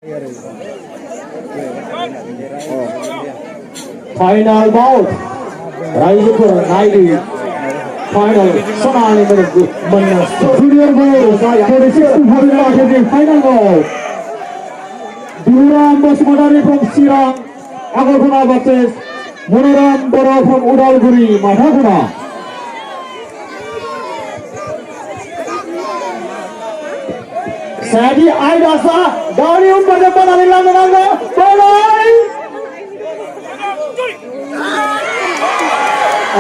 Final bout. Raijapur Naidu. Final Sonali Manas. Junior bout. 46 to 45 final bout. Duram Bosmadari from Sirang. Agoguna versus Munaram Bora from Udalguri. Mathaguna. Sadi Aidasa. Gauri ऊपर से बना निकला निकला. Bye.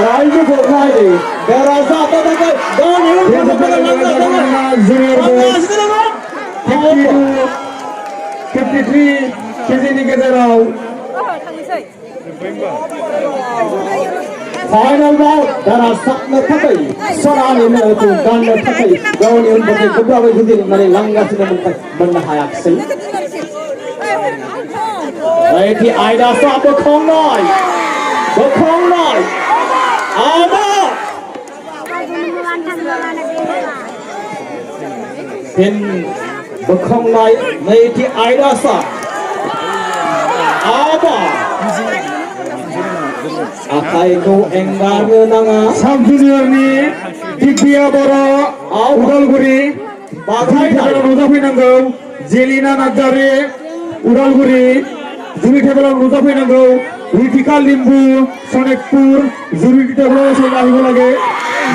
Raijapur Naidu. Berasa apa tak? Gauri ऊपर से बना निकला. Junior bout. 53 kg ni kejarau. Final bout darah sakna thakai Sonali melatu ganda thakai gauni untuk beberapa judi dari langgar sudah menahayat sel. Lagi Aida sah berkhong noi, apa? Pin berkhong noi, lagi Aida sah, apa? Akai ko enggar nanga Sub-Junior ni Dibya Bora Udalguri Bagai Thebela Nuzafi Nangau Jelina Nadjare Udalguri Juri Thebela Nuzafi Nangau Ritika Limbu Sonekpur Juri Thebela Sodahi Lage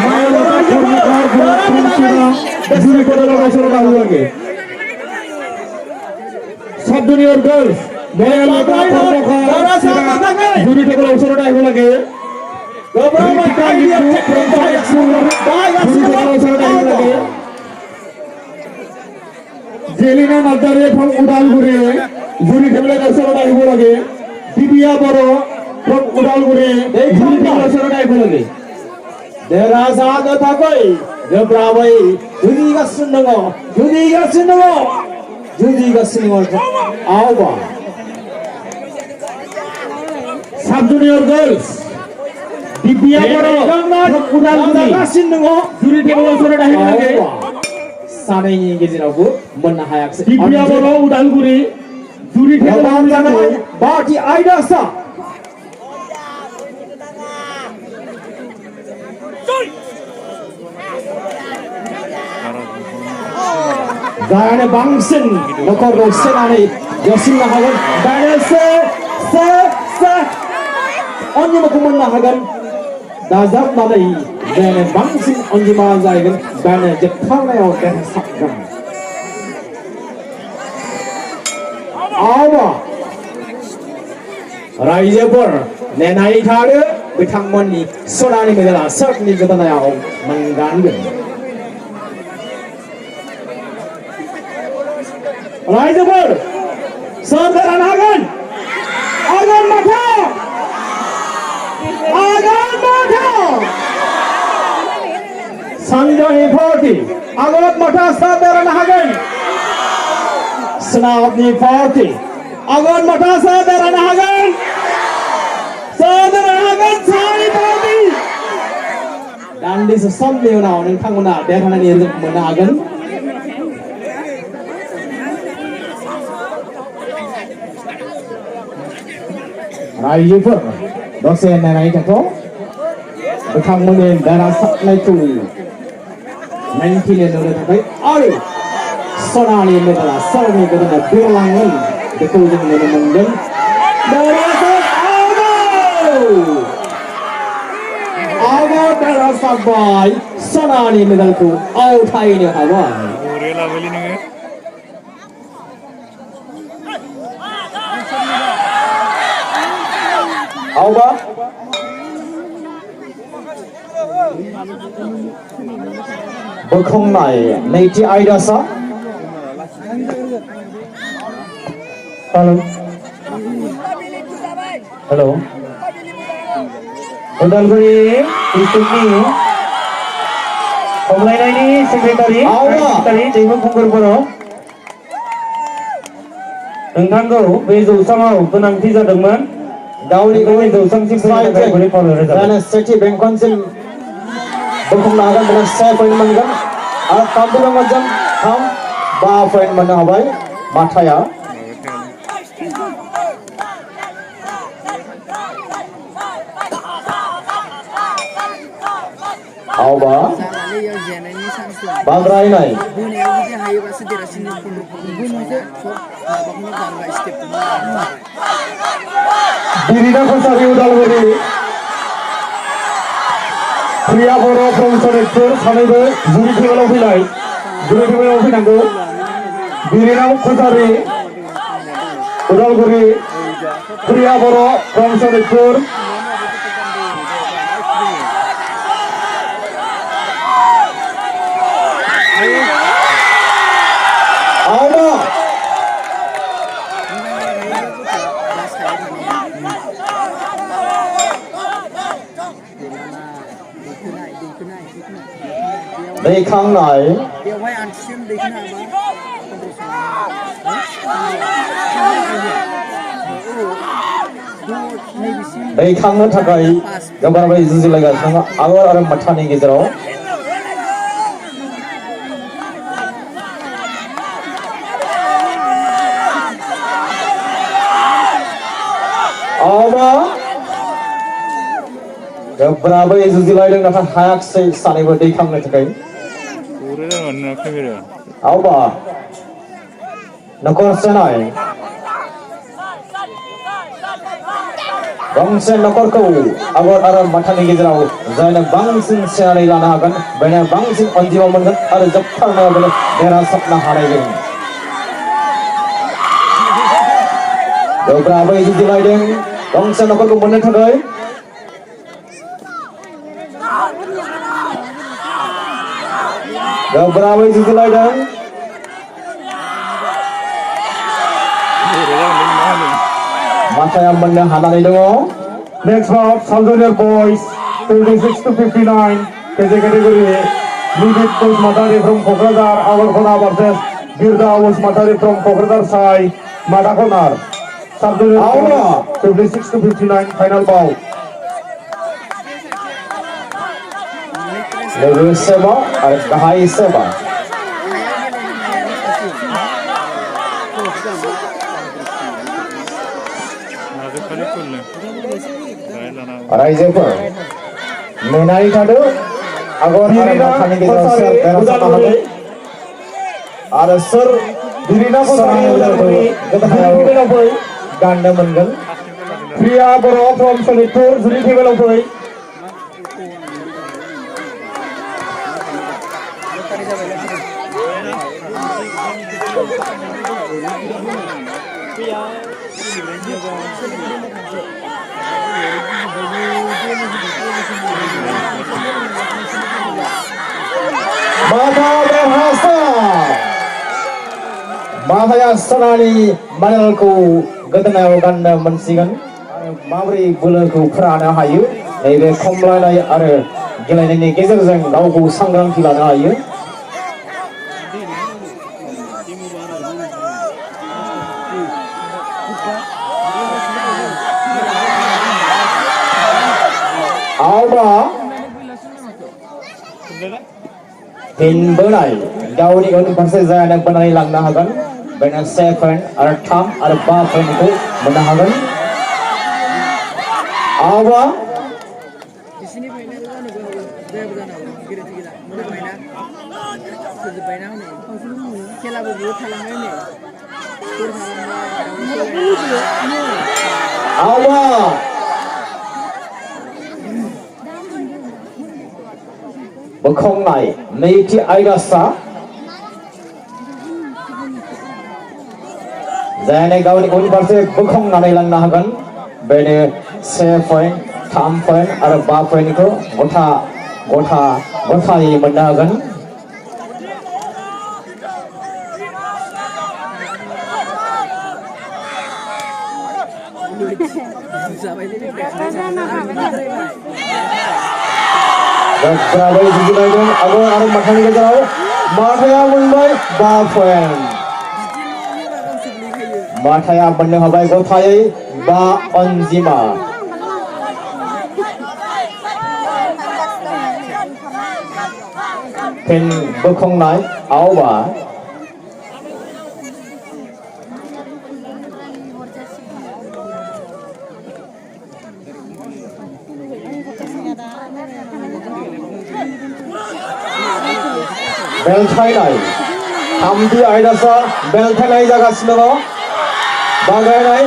Maya Lata Kornikar Burat Pramsina Juri Thebela Sodahi Lage Sub-Junior girls Maya Lata Kornikar Juri Thebela Sodahi Lage Jelina Nadjare from Udalguri Juri Thebela Sodahi Lage Dibya Bora from Udalguri Juri Thebela Sodahi Lage Derasa thakai Debrabai Judi gasunungo Awa Sub-Junior girls Dibya Bora from Udalguri Juri Thebela Sodahi Lage Sanai gezirago menahayak Dibya Bora Udalguri Juri Thebela Lage Bati Aidasa Gane bangsin nokor rosenani yasin nahagan gane se onye makuman nahagan dazab nalai gane bangsin onye mazaigan gane jekhana yaw gane sakgan awa Raijapur nenai thade bitangmani sonani medala sakni gadana yaw manggangan Raijapur Saudara Agan Mata Sanjay 40 Agan Mata Saudara Agan Snavni 40 Agan Mata Saudara Agan Sari 40 Dan di sesam ni orang yang tanggung nak dia kerana ni mana Agan Raijapur dosen nenai jato betangmunin darah saknai tu 19 yang udah tapi ayo Sonali medala Sonali medala bilangan betul dengan mengen darah awal darah sabai Sonali medal tu out hai ni awal rela beli ni Awa Berkhong nai Naiti Aidasa Hello Udalguri District ni Pemelayan ini Sekretari Jaiwan Punggur Boro Nengkanggo Bezu Samau Penanti Zadengman Gauli gauli jauhsangsim perintah boleh follow rezeki. Dan seti bengkonsim berkhong nagan dengan saya poin manggan. Al kampung macam ham ba poin mana abai mataya. आवबा जानानै याव जेनायनि chance दं बांद्रायनाय बोनायाव जुदि हायोबासो देरहासिन माबाखौनो दानबाय स्टेपखौनो बिरिना कसारि उदालगुरि प्रिया बर' from Sonitpur सानैबो जुरि टेबोलाव फैनाय जुरि टेबोलाव फैनांगौ बिरिना कसारि उदालगुरि प्रिया बर' फ्रम सनितपुर आवबा दैखांनाय बेवहाय आन्थिसिम दैखांनो दैखांनो थाखाय गोबारै जुजिलायगासिनो आगर आरो माथानि गेजेराव आवबा गोब्राबै जुजिलायदों नाथाय हायाखिसै सानैबो दैखांनो थाखाय आवबा नखर सेनाय गंसे नखरखौ आगर आरो माथानि गेजेराव जायनो बांसिन सेनानै लानो हागोन बेनो बांसिन अनजिमा मोनगोन आरो जोबथारनायाव बेनो देरहासारनो हानाय जागोन गोब्राबै जुजिलायदों गंसे नखरखौ मोननो थाखाय गोब्राबै जुजिलायदों माथाया मोननो हानानै दङ नेक्स्ट राउन्ड साब junior boys 26 to 59 kg category Libit Basumatary from Kokrajhar आगरखना वर्सेस बिरदा बसुमतारी फ्रम क'क्राझार साइ मादाखनार साब जुनियर 26 to 59 फाइनाल बाउ लोगो सेबा आरो गाहाय सेबा रायजोफोर नेनानै थादो आगर आरो माथानि गेजेराव सोर देरहासारनो हागोन आरो सोर बिरिना कसारि उदालगुरि टेबोलाव फै गाननो मोनगोन प्रिया बर' फ्रम सनितपुर जुरि टेबोलाव फै माहाया सनानि मेडेलखौ गोदोनायाव गाननो मोनसिगोन आरो माबोरै बोलोखौ फोरानो हायो नैबे खमलायनाय आरो गेलेनायनि गेजेरजों गावखौ सांग्रांथि लानो हायो आवबा फिनबोनाय गावनि उनफारसे जायानो बोनानै लांनो हागोन बेनो 7 पॉइंट आरो 3 आरो 5 पॉइंटखौ मोननो हागोन आवबा बिसिनि फाइनाल जानोबो जायाबो जानो हागौ गेरेन्टि गैला मोनबायना फोजोबबायना हनै खेलाबो बहुत थालांबाय हनै स्कर थालांबाय आवबा बोखावनाय नैथि आयदासा जायनो गावनि उनफारसे बोखावनानै लांनो हागोन बेनो 7 पॉइंट 3 पॉइंट आरो 5 पॉइंटखौ गथायै मोननो हागोन गोब्राबै जुजिलायदों आगर आरो माथानि गेजेराव माथाया मोनबाय 5 पॉइंट माथाया मोननो हाबाय गथायै 5 अनजिमा फिन बोखांनाय आवबा बेलथायनाय थामथि आयदासा बेलथायनाय जागासिनो दङ बादायनाय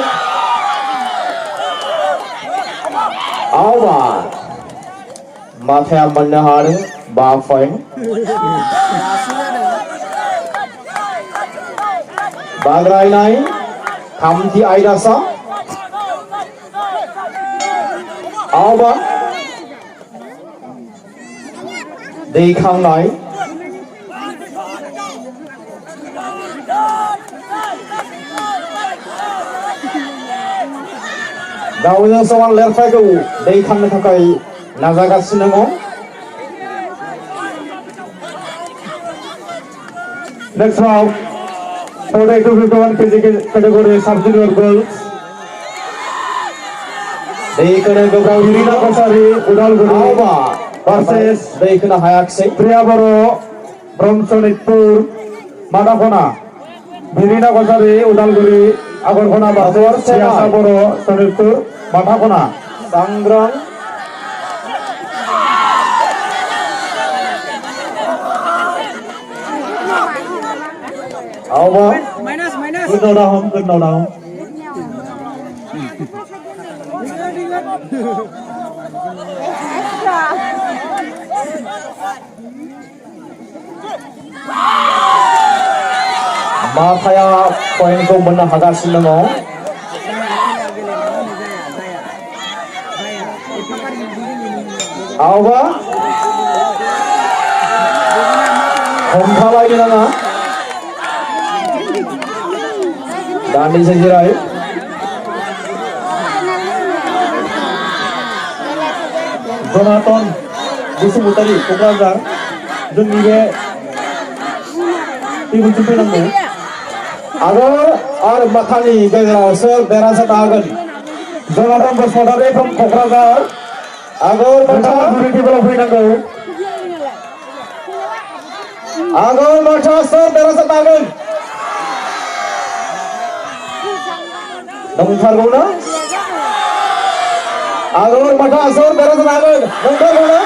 आवबा माथाया मोननो हादों 5 पॉइंट बादायनाय थामथि आयदासा आवबा दैखांनाय गावजों समान लेरफायखौ दैखांनो थाखाय नाजागासिनो दङ next round 42 to 51 kg category sub-junior girls दैखोनो गोब्राब हिरिना कसारि उदालगुरि आवबा versus दैखोनो हायाखिसै प्रिया बर' from सनितपुर मादाखना हिरिना कसारि उदालगुरि आगरखना बाजार सियासा बर' सनितपुर मादाखना सांग्रां आवबा minus good no down माथाया पॉइंटखौ मोननो हागासिनो दङ आवबा हमथालायनो नाङा दान्दिसे जिराय जनातन बसुमतारी क'क्राझार जोंनि बे टिमसिम फैनांगौ आरो माथानि गेजेराव सोर देरहासार हागोन जनातन बसुमतारी from क'क्राझार आगोल माथा टेबोलाव फैनांगौ आगोल माथा सोर देरहासार हागोन नंथारगौ ना आगोल माथा सोर देरहासार हागोन नंथारगौ ना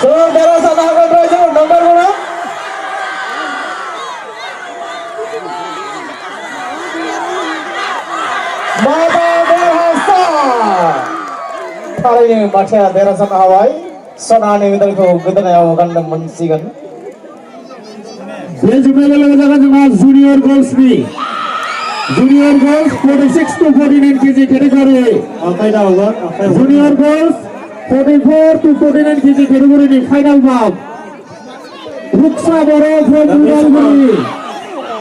सोर देरहासार हागोन रायजो नंथारगौ ना माथा देरहासार थारैनो माथाया देरहासार हाबाय सनानि मेडेलखौ गोदोनायाव गाननो मोनसिगोन बे जुनियर जागोन जोंहा जुनियर गर्ल्सनि junior girls 46 to 49 kg category आखाइदा हगोन junior girls 44 to 49 kg category final bout Ruksa Boro' from Udalguri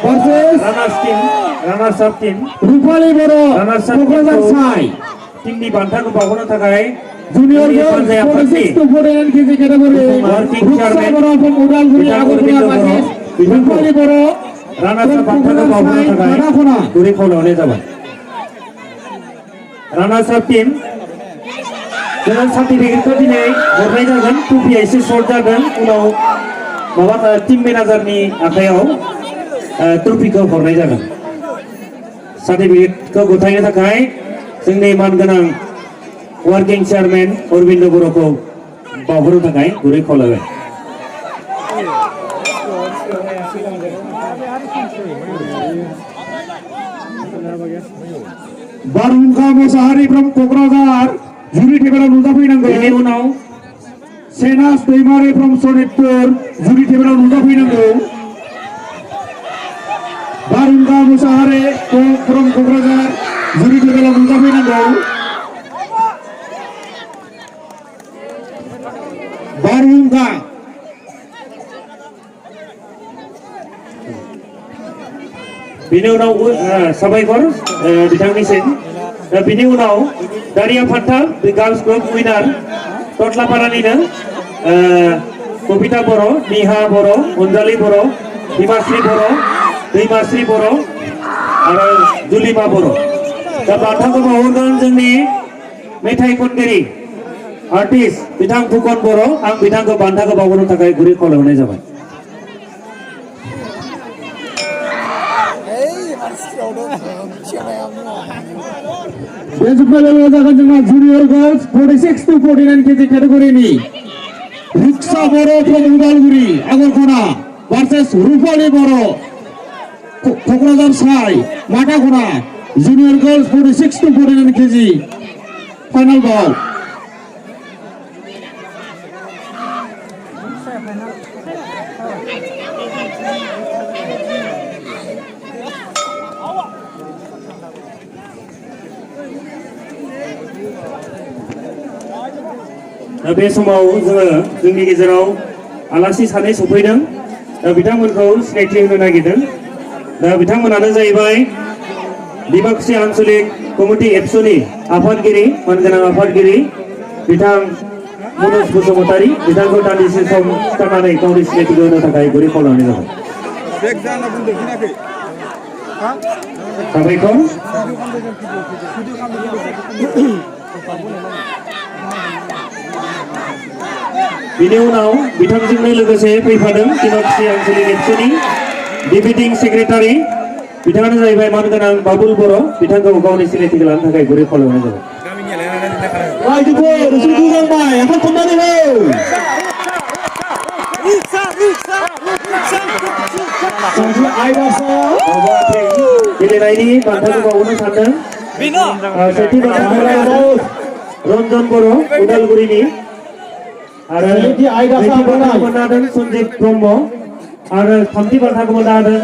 versus runners up team Rupali Boro' Kokrajhar साइ टीमनि बान्थाखौ बावनो थाखाय junior girls 46 to 49 kg category Ruksa Boro' from Udalguri आगरखना versus Rupali Boro' runners up बान्थाखौ बावनो थाखाय गुरै खावलायनाय जाबाय रानार्स अप टीम जों सार्टिफिकेटखौ दिनै हरनाय जागोन टुपिया एसे सर्ट जागोन उनाव माबा टीम मेनेजारनि आखायाव ट्रफिखौ हरनाय जागोन सार्टिफिकेटखौ गथायनो थाखाय जोंनि मानगोनां वार्किं चेयारमेन अरबिन्द बर'खौ बावहरनो थाखाय गुरै खावलायबाय बारहुंखा मोसाहारि from क'क्राझार जुरि टेबोलाव नुजाफैनांगौ बेनि उनाव सेनास दैमारि from सनितपुर जुरि टेबोलाव नुजाफैनांगौ बारहुंखा मोसाहारि from क'क्राझार जुरि टेबोलाव नुजाफैनांगौ बारहुंखा बिनि उनाव साबायखर बिथांनिसिम बिनि उनाव दारिया फान्थाल गार्ल्स ग्रुप उइनार टटलापारानिनो कबिता बर' निहा बर' अनजालि बर' हिमाश्री बर' दैमाश्री बर' आरो जुलिमा बर' दा बान्थाखौ बावहरगोन जोंनि मेथाइ खनगिरि आर्टिस्ट बिथां फुकन बर' आं बिथांखौ बान्थाखौ बावहरनो थाखाय गुरै खावलायहरनाय जाबाय junior girls 46 to 49 kg category ni Ruksa Boro from Udalguri Agorkona versus Rupali Boro Kokradar Sai Matakona junior girls 46 to 49 kg final ball बे समाव जोङो जोंनि गेजेराव आलासि सानै सफैदों बिथांमोनखौ सिनायथि होनो नागिरदों बिथांमोनानो जाहैबाय डिमाकुसि आन्चलिक कमिटि एबसुनि आफादगिरि मानगोनां आफादगिरि बिथां मनज बसुमतारी बिथांखौ दान्दिसे सम सिखारनानै गावनि सिनायथिखौ होनो थाखाय गुरै खावलायनाय जाबाय साबायखर बिनि उनाव बिथांजोंनो लोगोसे फैफादों डिमाकुसि आन्चलिक एबसुनि डिप्युटि सेक्रेटारि बिथाङानो जाहैबाय मानगोनां बाबुल बर' बिथांखौ गावनि सिनायथिखौ लानो थाखाय गुरै खावलायनाय जाबाय गेलेनायनि बान्थाखौ बावनो सानदों सेथि बान्था रन्जन बर' उदालगुरिनि आरो नैथि बान्थाखौ मोननो हादों सन्जित ब्रह्म आरो थामथि बान्थाखौ मोननो हादों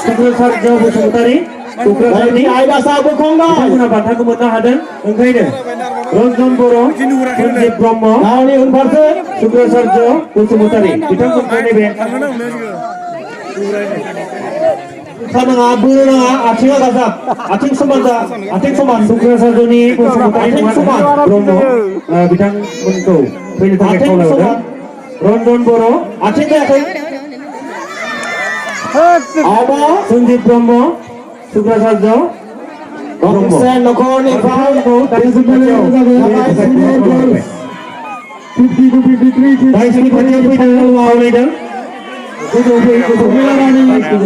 सुक्राचार्य बसुमतारी बिथांमोना बान्थाखौ मोननो हादों ओंखायनो रन्जन बर' सन्जित ब्रह्म सुक्राचार्य बसुमतारी बिथांमोनखौ नैबे Kananga burunanga atinga gazak ating soman सुक्राचार्यनि Basumatary Brahma बिथांमोनखौ फैनो थाखाय खावलायहरदों रन्जन बर' ating सन्जित ब्रह्म सुक्राचार्य ब्रह्म नखरनि बिथांमोनखौ दाइननि खाथियाव फैनो खावलायदों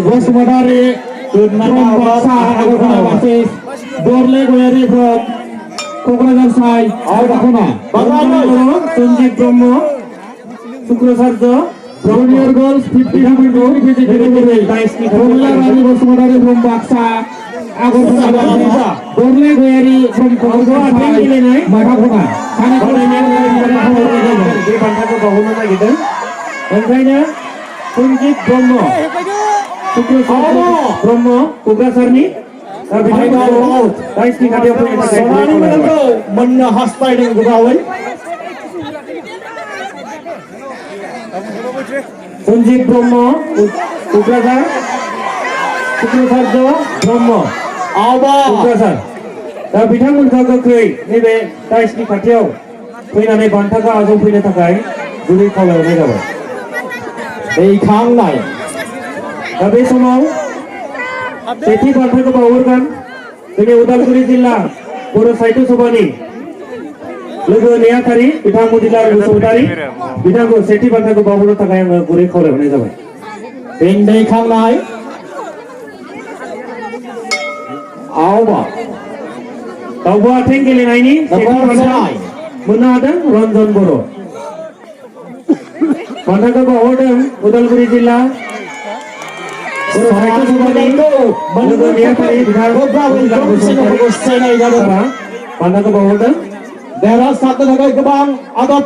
Bosumatarí from Baksa Agorkona versus Dorle Goyari from Kokradar Sai Agorkona Sanjit Brahma सुक्राचार्य junior girls 50 kg category Bosumatarí from Baksa Agorkona versus Dorle Goyari from Kokradar Sai Matakona बे बान्थाखौ बावनो नागिरदों ओंखायनो सन्जित ब्रह्म सुक्राचार्य ब्रह्म क'क्राझारनि बिथांमोनखौ दाइसनि खाथियाव फैनो थाखाय मोननो हास्थायदों गोबावै सन्जित ब्रह्म क'क्राझार सुक्राचार्य ब्रह्म क'क्राझार बिथांमोनखौ गोख्रै नैबे दाइसनि खाथियाव फैनानै बान्थाखौ आजावफैनो थाखाय गुरै खावलायहरनाय जाबाय दैखांनाय बे समाव सेथि बान्थाखौ बावहरगोन जोंनि उदालगुरि जिल्ला बर' साहित्य सभानि लोगो नेहाथारि बिथां मतिलाल बसुमतारी बिथांखौ सेथि बान्थाखौ बावहरनो थाखाय आङो गुरै खावलायहरनाय जाबाय दैखांनाय दावबो आथिं गेलेनायनि सेथि बान्था मोननो हादों रन्जन बर' बान्थाखौ बावहरदों उदालगुरि जिल्ला बर' साहित्य सभानि लोगो नेहाथारि बिथां मतिलाल बसुमतारी बान्थाखौ बावहरदों देरहासारनो थाखाय गोबां आदब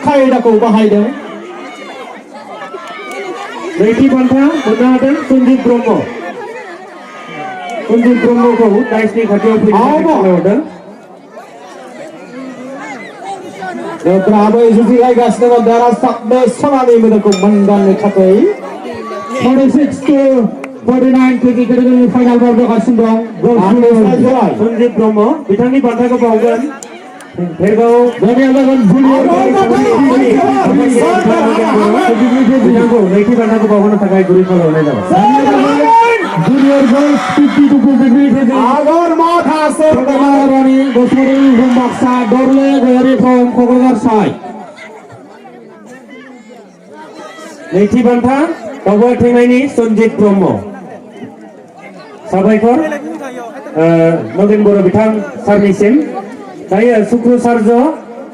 खायदाखौ बाहायदों नैथि बान्था मोननो हादों सन्जित ब्रह्मखौ दाइसनि खाथियाव फैनो थाखाय खावलायहरदों गोब्राबै जुजिलायगासिनो दङ देरहासारनो सनानि मेडेलखौ मोनदांनो थाखाय 46 to 49 kg category फाइनाल बल जागासिनो दं सन्जित ब्रह्म बिथांनि बान्थाखौ बावगोन भेरगाव बिथांखौ नैथि बान्थाखौ बावहोनो थाखाय गुरै खावलायहरनाय जाबाय junior girls 50 to 53 Agar Matha Rani Bosumatarí from Baksa Dorle Goyari from Kokradar Sai नैथि बान्था दावबायथिंनायनि सन्जित ब्रह्म साबायखर नगेन बर' बिथां सारनिसिम दायो सुक्रु charge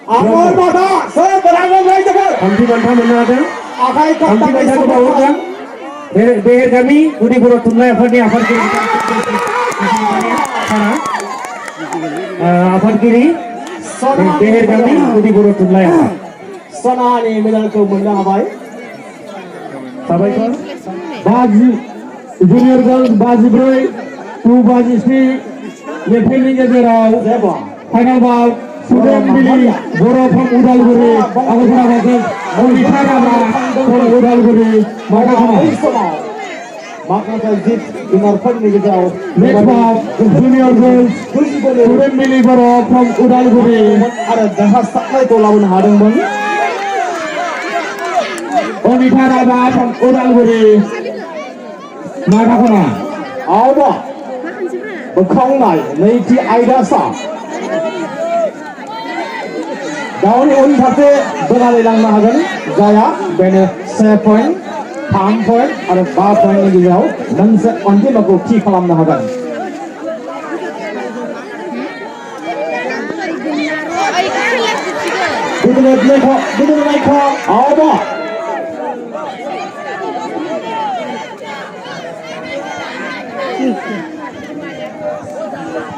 Amor mata, saya berangkat lagi cepat. थामथि बान्था मोननो हादों Akai थामथि kata बान्थाखौ बावहरगोन बेहेरगामि गुदि बर' थुनलाइ आफादनि आफादगिरि आफादगिरि बेहेरगामि गुदि बर' थुनलाइ आफाद Sonani medalku मोननो हाबाय साबायखर बाजि जुनियर गर्ल्स 53 2 लेफेलनि गेजेराव फाइनाल बल सुदेम बिलि बर' फ्रम उदालगुरि आगोलफोरा बागोन मनिका राभा फ्रम उदालगुरि माखासे जित जुनारफोरनि गेजेराव नेक्स्ट बल जुनियर गर्ल्स सुदेम बिलि बर' फ्रम उदालगुरि आरो देरहासारनायखौ लाबोनो हादोंमोन मनिका राभा फ्रम उदालगुरि माथाखना आवबा बोखांनाय नैथि आयदासा गावनि उन फारसे बोनानै लांनो हागोन जाया बेनो 3 पॉइंट 3 पॉइंट आरो 5 पॉइंटनि गेजेराव मोनसे अन्तिमखौ थि खालामनो हागोन बिदिनो नायख' आवबा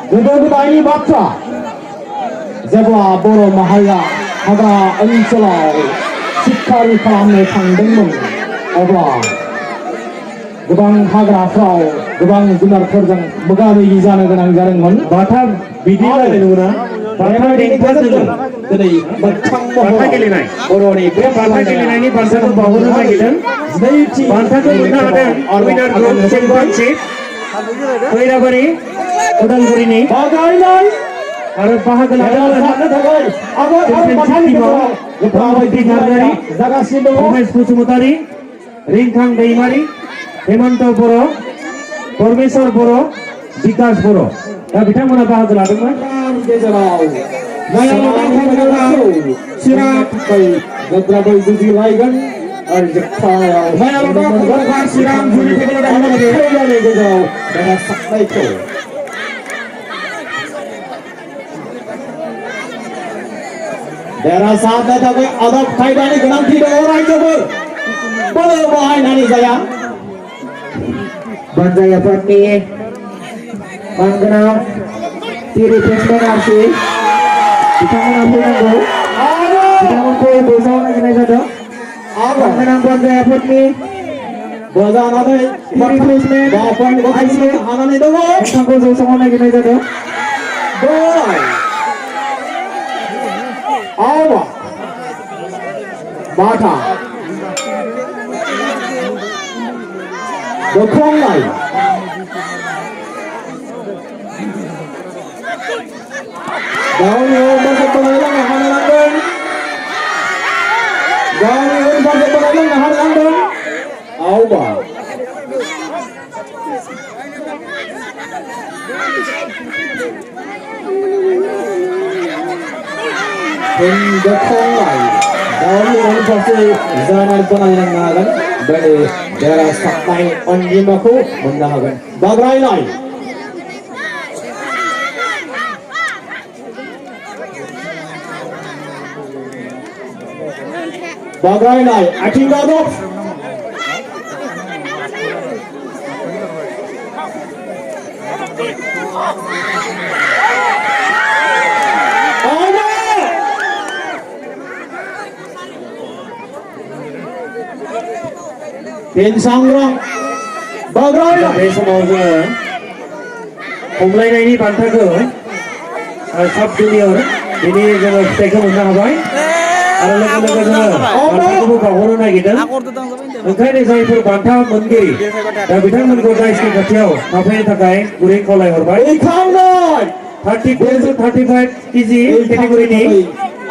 गोदो-गोदायनि बाथ्रा जेब्ला बर' माहारिया हाग्रा ओनसोलाव सिखारि खालामनो थांदोंमोन अब्ला गोबां हाग्राफ्राव गोबां जुनारफोरजों मोगा-मोगि जानो गोनां जादोंमोन बाथा बिदि रायलायनो मोना बाथा देंखो जोङो दिनै मोगथां बाथा गेलेनाय बर'नि बे बाथा गेलेनायनि बान्थाखौ बावहरनो नागिरदों नैथि बान्थाखौ मोननो हादों उइनार ग्रुप चेम्पियनशिप खैराबारि उदालगुरिनि बादायनाय आरो बाहागो लादोंमोन जागासिनो दङ रमेश बसुमतारी रिंखां दैमारि हेमन्त बर' परमेश्वर बर' बिकास बर' दा बिथांमोना बाहागो लादोंमोन गेजेराव चिरां गोब्राबै जुजिलायगोन आरो जोबथायाव चिरां जुजिलायनायनि गेजेराव देरहासारनायखौ देरहासारनो थाखाय आदब खायदानि गोनांथि दङ रायजोफोर बोलो बाहायनानै जाया बानजायाफोरनि मानगोनां रिप्लेसमेन्ट आरसि बिथांमोना फैनांगौ बिथांमोनखौ बोजाव नागिरनाय जादों मानगोनां बानजायाफोरनि बोजानानै रिप्लेसमेन्ट आरसि हानानै दङ बिथांखौ जौसाङाव नागिरनाय जादों Awa Bata Bokongai Gauni masuk penailang Hana London Gauni masuk penailang Hana London Awa Bokongai Gauni masuk Zanar penailang Hagan Bani daerah Saknai Onjimaku Mendahagan Bagrai lain Bagrai lain Ating Gadok Pinsangrang Bagrai बे समाव जोङो खमलायनायनि बान्थाखौ साब junior बिनि जोङो फिथाइखौ मोननो हाबाय आरो लोगो लोगो जोङो बान्थाखौबो बावहरनो नागिरदों ओंखायनो जायफोर बान्था मोनगिरि दा बिथांमोनखौ जायसनि खाथियाव थाफैनो थाखाय गुरै खावलायहरबाय 32 to 35 केजि केटेगरिनि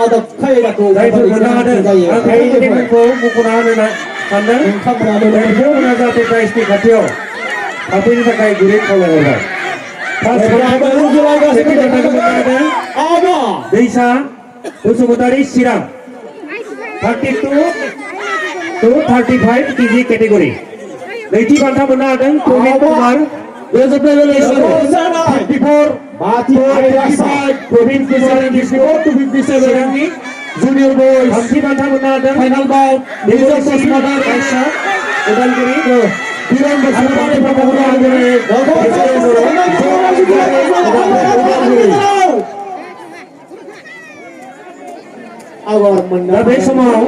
आदब खायदाखौ जायफोर मोननो हादों आं बेनि मुंखौ मख'ना होनो सानदों बिथांमोना जाहाथे जायसनि खाथियाव थाफैनो थाखाय गुरै खावलायहरबाय दैसा बसुमतारी चिरां 32 to 35 kg category. नैथि बान्था मोननो हादों प्रवीण कुमार प्रवीण कुमार चिरांनि junior boys थामथि बान्था मोननो हादों final bout Nizam Bosmadar Udalguri Kiran Bosmadar from Udalguri दा बे समाव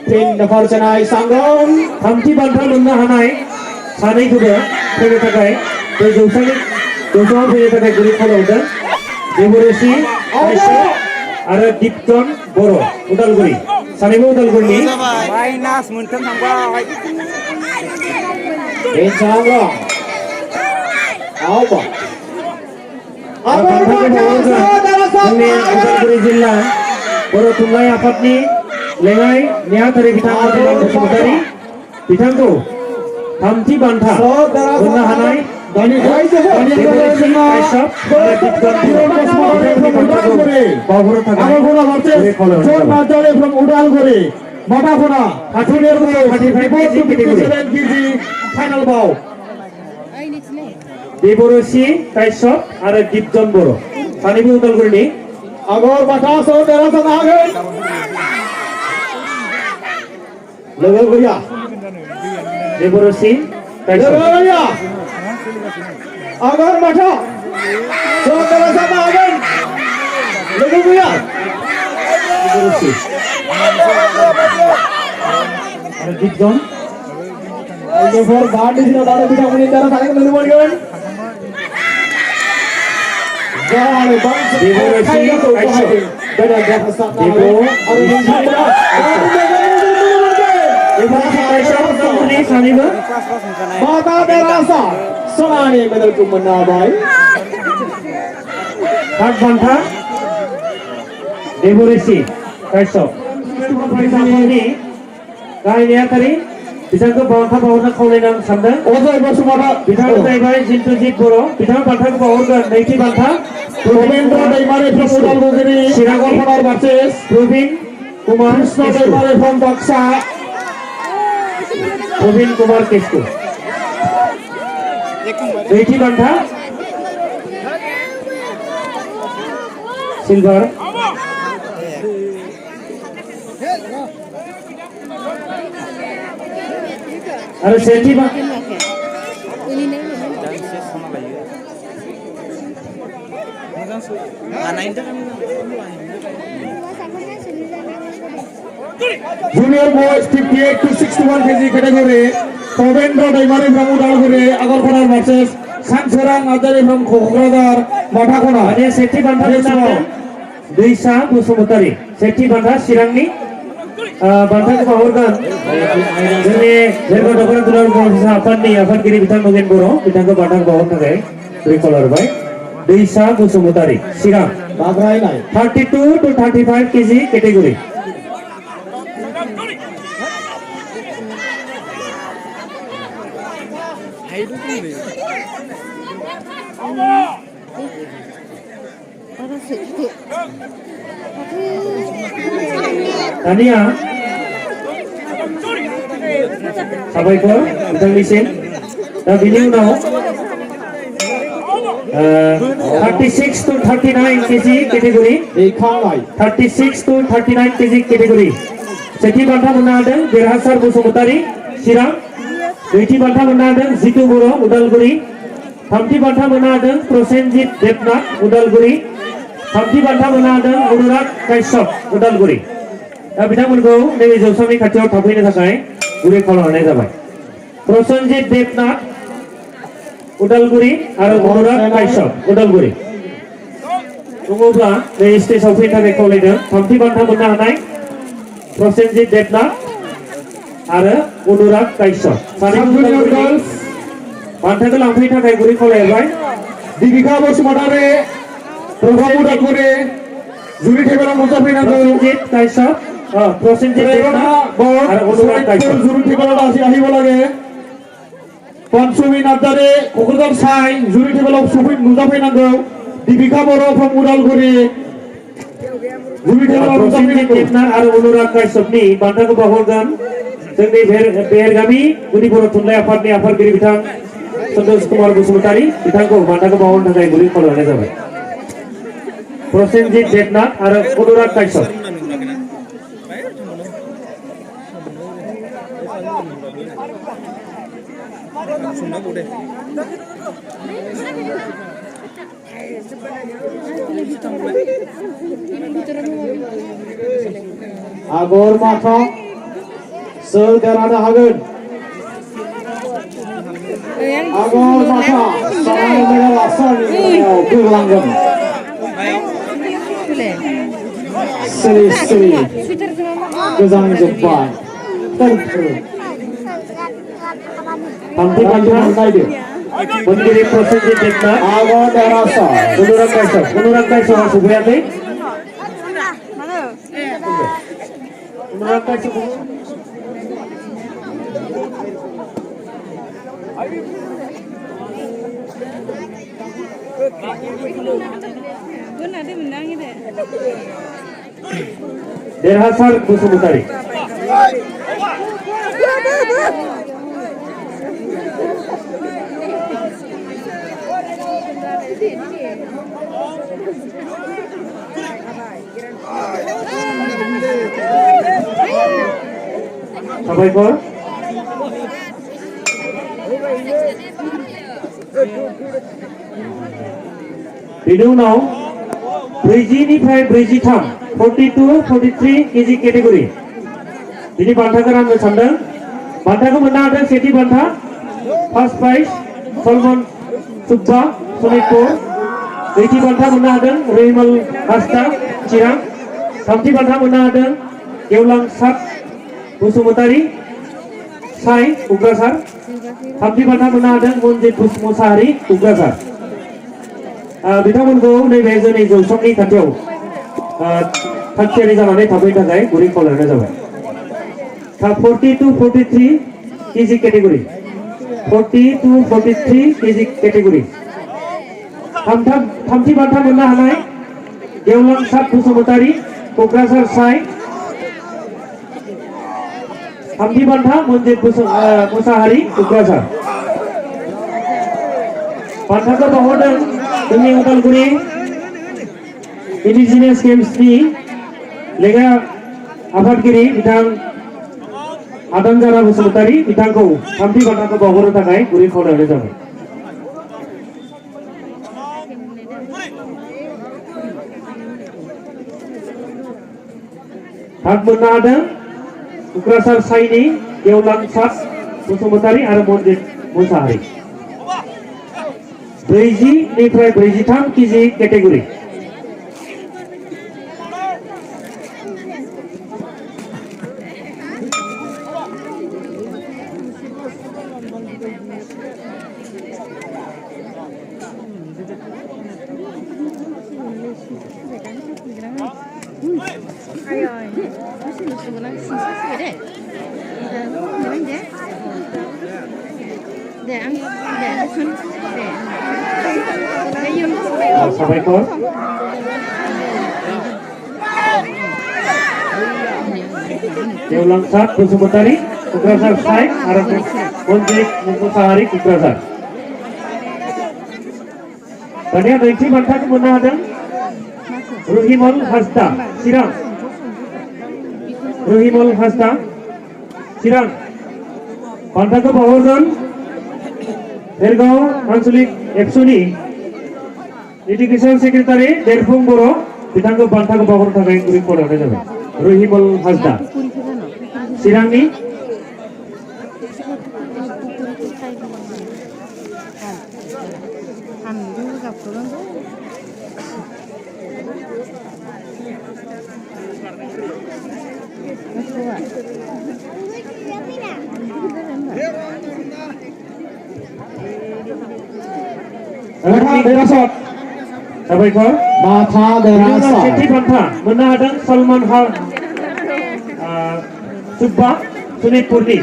Tin Nafarjanai Sangam थामथि बान्था मोननो हानाय सानैखौबो फैनो थाखाय बे जौसाङाव फैनो थाखाय गुरै खावलायहरदों देबरसि आरो दीपजन बर' उदालगुरि सानैबो उदालगुरिनि माइनास मोनथाम थांबाय Benjangla Alba बान्थाखौ बावहरगोन जोंनि उदालगुरि जिल्ला बर' थुनलाइ आफादनि लेङाइ नेहाथारि बिथां मतिलाल बसुमतारी बिथांखौ थामथि बान्था मोननो हानाय देबरसि काश्यप आरो दीपजन बर'नि बावहरनो थाखाय गुरै खावलायहरनाय जाबाय from Udalguri Matakona 35 kg final bout देबरसि Kashyap आरो दीपजन बर' सानैबो उदालगुरिनि Agor Bataso Derasan Agen Level Guria देबरसि Kashyap Level Guria Agor Bata So Derasan Agen Level Guria देबरसि आरो दीपजन Also for God is not out of the only Derasan Agen Level Guria देबरसि Kashyap Udalguri सानैबो Mata Derasa Sonani medal ku menabai third बान्था देबरसि काश्यप आफादनि गाहाय नेहाथारि बिथांखौ बान्था बावहरनो खावलायनो आं सानदों Ozai Bosumata बिथाङा जाहैबाय जिन्तुजित बर' बिथाङा बान्थाखौ बावहरगोन नैथि बान्था Provendra Daimare from Udalguri Agorpanar versus Praveen Kumar Krishna केस्कु Daimare from Baksa Praveen Kumar केस्कु नैथि बान्था सिलभार आरो सेथि बान्था Junior boys 58 to 61 kg category Provendra Daimare from Udalguri Agorpanar versus Sansorang Adari from Kokradar Matakona माने सेथि बान्था मोननो हादों दैसा बसुमतारी सेथि बान्था चिरांनि बान्थाखौ बावहरगोन जोंनि जेरगा दखना दुलार बर' आफादनि आफादगिरि बिथां नगेन बर' बिथांखौ बान्थाखौ बावहरनो थाखाय गुरै खावलायहरबाय दैसा बसुमतारी चिरां Bagrai 32 to 35 kg category दानिया साबायखर बिथांनिसिम दा बिनि उनाव 36 to 39 kg category Ikangai 36 to 39 kg category सेथि बान्था मोननो हादों देरहासार बसुमतारी चिरां नैथि बान्था मोननो हादों जितु बर' उदालगुरि थामथि बान्था मोननो हादों प्रसेनजित देबनाथ उदालगुरि थामथि बान्था मोननो हादों अनुराग काश्यप उदालगुरि दा बिथांमोनखौ नैबे जौसांनि खाथियाव थाफैनो थाखाय गुरै खावलायहरनाय जाबाय प्रसेनजित देबनाथ उदालगुरि आरो अनुराग काश्यप उदालगुरि दङब्ला बे स्टेजआव फैनो थाखाय खावलायदों थामथि बान्था मोननो हानाय प्रसेनजित देबनाथ आरो अनुराग काश्यप Junior girls बान्थाखौ लांफैनो थाखाय गुरै खावलायहरबाय Dibika Bosumata from Udalguri Juri Tebela Muzafinago Prasenjit Kashyap Prasenjit Debnath आरो अनुराग Kashyap Juri Tebela Dasi Ahibolage Ponsumi Nadare Kokradar Sai Juri Tebela Muzafinago Dibika Boro from Udalguri Juri Tebela Prasenjit Muzafinago Debnath आरो अनुराग काश्यपनि बान्थाखौ बावहरगोन जोंनि बेरगामि गुदि बर' थुनलाइ आफादनि आफादगिरि बिथां सन्तोष कुमार बसुमतारी बिथांखौ बान्थाखौ बावहरनो थाखाय गुरै खावलायनाय जाबाय। प्रसेनजित देबनाथ आरो अनुराग काश्यप। आगर माथा सोर देरहानो हागोन? आगर माथा सानाय मेला लासारनि गेजेराव गोग्लांगोन। सिरि सिरि गोजांजोब्बाय। थामथि बान्था नायदो मोनगिरि प्रसेनजित देबनाथ आगर देरहासार अनुराग काश्यपआ सफैयाखै। अनुराग काश्यप देरहासार बसुमतारी। साबायखर। बेनि उनाव 40निफ्राय 43 42-43 केजि केटेगरि बिनि बान्थाखौ राननो सानदों। बान्थाखौ मोननो हादों सेथि बान्था फार्स्ट प्राइज सलमान सुब्बा सनितपुर। नैथि बान्था मोननो हादों रहिमल हासदा चिरां। थामथि बान्था मोननो हादों गेवलां सात बसुमतारी साई क'क्राझार। थामथि बान्था मोननो हादों मनजित मुसाहारि क'क्राझार। बिथांमोनखौ नैबे जोंनि जौसांनि खाथियाव थागथियारि जानानै थाफैनो थाखाय गुरै खावलायनाय जाबाय। 40-43 केजि केटेगरि 40-43 केजि केटेगरि थामथि बान्था मोननो हानाय गेवलां सात बसुमतारी क'क्राझार साई। थामथि बान्था मनजित मुसाहारि क'क्राझार। बान्थाखौ बावहरदों जोंनि उदालगुरि इन्डिजिनियास गेम्सनि लेङाइ आफादगिरि बिथां आदानजारा बसुमतारी बिथांखौ थामथि बान्थाखौ बावहरनो थाखाय गुरै खावलायनाय जाबाय। भाग मोननो हादों क'क्राझार साईनि गेवलां सात बसुमतारी आरो मनजित मुसाहारि। 40निफ्राय 43 केजि केटेगरि साबायखर। गेवलां सात बसुमतारी क'क्राझार साई आरो मनजित मुसाहारि क'क्राझार। दानिया नैथि बान्थाखौ मोननो हादों रहिमल हासदा चिरां। रहिमल हासदा चिरां। बान्थाखौ बावहरगोन भेरगाव आन्चलिक एबसुनि एडुकेसन सेक्रेटारि देरफुं बर' बिथांखौ बान्थाखौ बावहरनो थाखाय गुरै खावलायनाय जाबाय। रहिमल हासदा चिरांनि। साबायखर। माथा देरहासार। सेथि बान्था मोननो हादों सलमान सुब्बा सनितपुरनि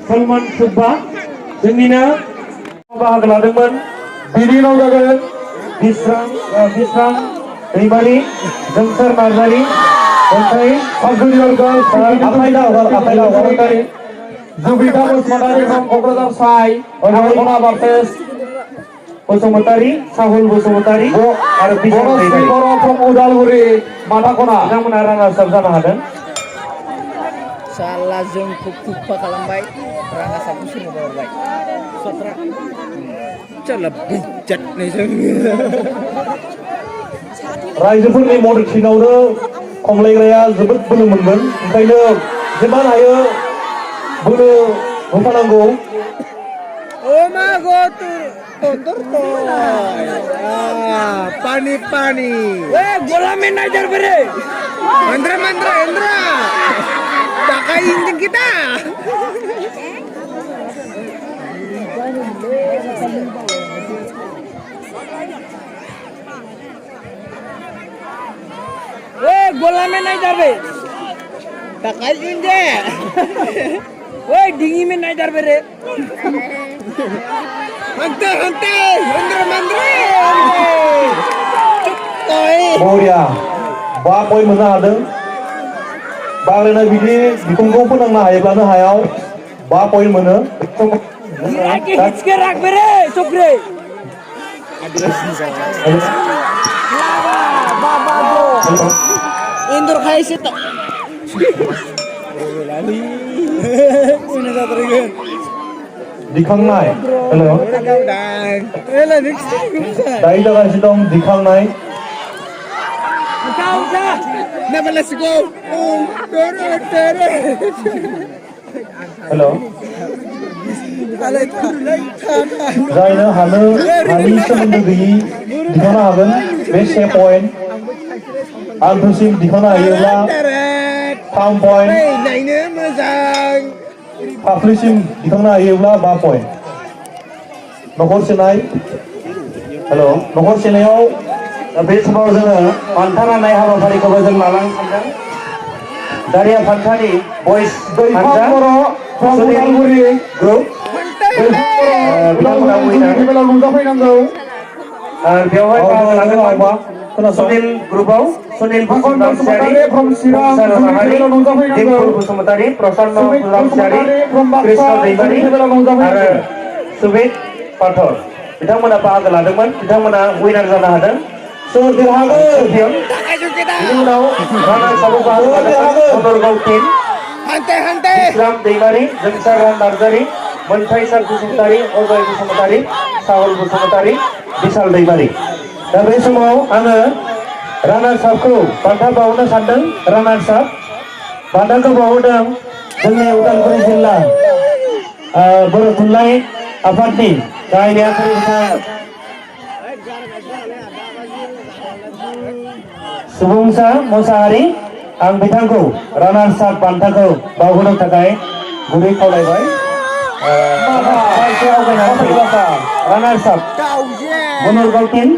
सलमान सुब्बा जोंनिनो बाहागो लादोंमोन। बिनि उनाव जागोन बिस्रां दैमारि जोंसार नार्जारि ओमफ्राय फार्स्ट जुनियर गर्ल्स आफायदा जुबिका बसुमतारि from क'क्राझार साइ नागाखना भार्सेस बसुमतारि साहुल बसुमतारि आरो बिशाल बनस्रि दैमारि बर' from उदालगुरि माथाखना बिथांमोना रानार्स आप जानो हादों साला जोंखौ कुप्पा खालामबाय राङा साबसिन सोरनोबा हरबाय सत्रा चला बुजादनै जों रायजोफोरनि मददथिनावनो खमलायग्राया जोबोद बोलो मोनगोन ओंखायनो जेमान हायो बोलो होफानांगौ ओ मा गो तोर पानी पानी ए गोलामे नाइजार बेरे Andra pakain din kita गोला में नहीं जाबे पकाइन दे ओए डिंगी में नहीं जाबे रे हंते मंद्रे बरिया 5 पॉइन्ट मोननो हादों बांलायनाय बिदि बिखंखौ फोनांनो हायोब्लानो हायाव 5 पॉइन्ट मोनो हिचके राख बेरे चक्रे इंदुर खायसे तो दिखांनाय हेलो दायो जागासिनो दं दिखांनाय Never let's go. हेलो जायनो हानो हानि सोमोन्दो गैयि दिखांनो हागोन बे 6 पॉइन्ट आन्थोसिम दिखांनो हायोब्ला 3 पॉइन्ट नायनो मोजां फाफ्लिसिम दिखांनो हायोब्ला 5 पॉइन्ट नखर सेनाय हेलो नखर सेनायाव बे समाव जोङो बान्था राननाय हाबाफारिखौबो जों लालांनो सानदों दारिया फान्थानि बयस हानजा from उदालगुरि ग्रुप बिथांमोना उइनार बेलायाव नुजाफैनांगौ बेवहाय बाहागो लादोंमोन सुनिल ग्रुपआव सुनिल बसुमतारि फुंसार माहारि दिम्पुल बसुमतारि प्रसन्न लामसियारि कृष्ण दैमारि आरो सुबित पाथर बिथांमोना बाहागो लादोंमोन बिथांमोना उइनार जानो हादों सोर देरहागोन बिनि उनाव रानार्स आपआव बाहागो लादोंमोन बनरगाव टीम इस्लाम दैमारि जोंसार नार्जारि मोनथाय सान बसुमतारि अजय बसुमतारि साहुल बसुमतारि बिशाल दैमारि दा बे समाव आङो रानार्स आपखौ बान्था बावनो सानदों रानार्स आप बान्थाखौ बावहोदों जोंनि उदालगुरि जिल्ला बर' थुनलाइ आफादनि गाहाय नेहाथारि बिथां सुबुंसा मोसाहारि आं बिथांखौ रानार्स आप बान्थाखौ बावहोनो थाखाय गुरै खावलायबाय रानार्स आप बनरगाव टीम